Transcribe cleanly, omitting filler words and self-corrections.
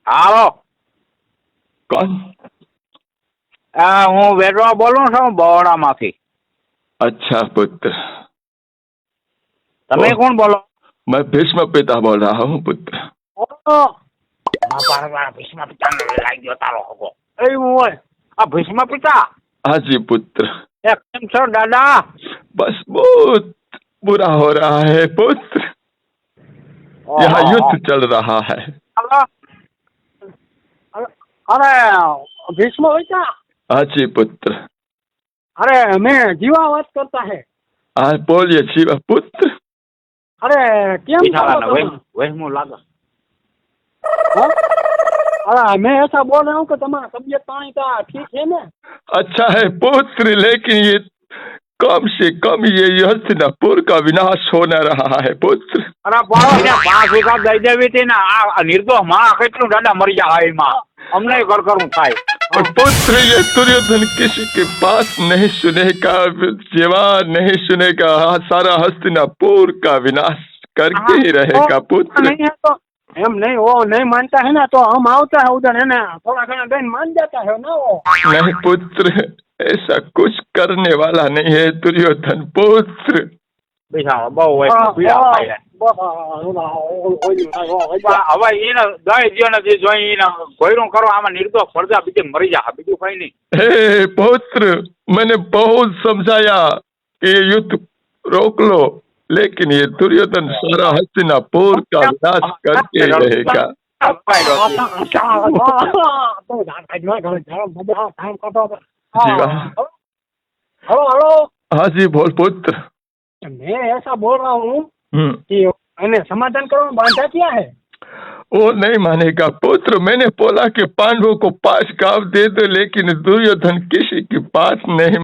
હાલો कौन? હું વેડવા બોલું છું બહોળામાંથી. अच्छा पुत्र, તમે ઓહ. કોણ બોલો? मैं भीष्म पिता बोल रहा हूँ पुत्र। ભીષ્મ પિતાને લાગી ગયો તારો હગો. એવું હોય આ ભીષ્મ પિતા? हाँ जी पुत्र, કેમ છો દાદા? बस बहुत बुरा हो रहा है पुत्र। यहाँ युद्ध चल रहा है। અરે ભીષ્મ પિતા, हाँ जी पुत्र। અરે મેં જીવા વાત કરતા હે. हाँ बोलिए जीवा पुत्र। અરે કેમ વહેમું લાગે? अरे मैं ऐसा बोल रहा हूँ कि तुम्हारा तबीयत पानी का ठीक है ना? अच्छा है पुत्र, लेकिन ये कम से कम ये हस्तिनापुर का विनाश होना रहा है पुत्र। अरे बाबा ने 5 वीघा दई देवी थी ना आ निर्दोष मां કેટલું દાદા મરી જાય માં અમને ઘર કરું થાય. और पुत्र ये दुर्योधन किसी के बात नहीं सुनेगा, जवान नहीं सुनेगा, सारा हस्तिनापुर का विनाश करके ही रहेगा पुत्र। नहीं है तो हम नहीं वो नहीं मानता है ना तो हम आवता है उधर है ना थोड़ा घना दिन मान जाता है ना वो। नहीं पुत्र, ऐसा कुछ करने वाला नहीं है दुर्योधन पुत्र। બેઠા બહુ હોય પીડા થાય હવે એને દઈ દો ને જે જોઈ એને કોઈનું કરો આમાં નિર્દોષ પડદા બીજે મરી જા બીજું કઈ નહીં. हे पुत्र, मैंने बहुत समझाया कि ये युद्ध रोक लो, लेकिन ये दुर्योधन सारा हस्तिनापुर का विनाश करके ही रहेगा। जीवा। हेलो हेलो, हाँ जी बोल पुत्र। मैं ऐसा बोल रहा हूँ कि मैंने समाधान करो बांधा क्या है? वो नहीं मानेगा पुत्र। मैंने बोला कि पांडवों को 5 गांव दे दो, लेकिन दुर्योधन किसी की बात नहीं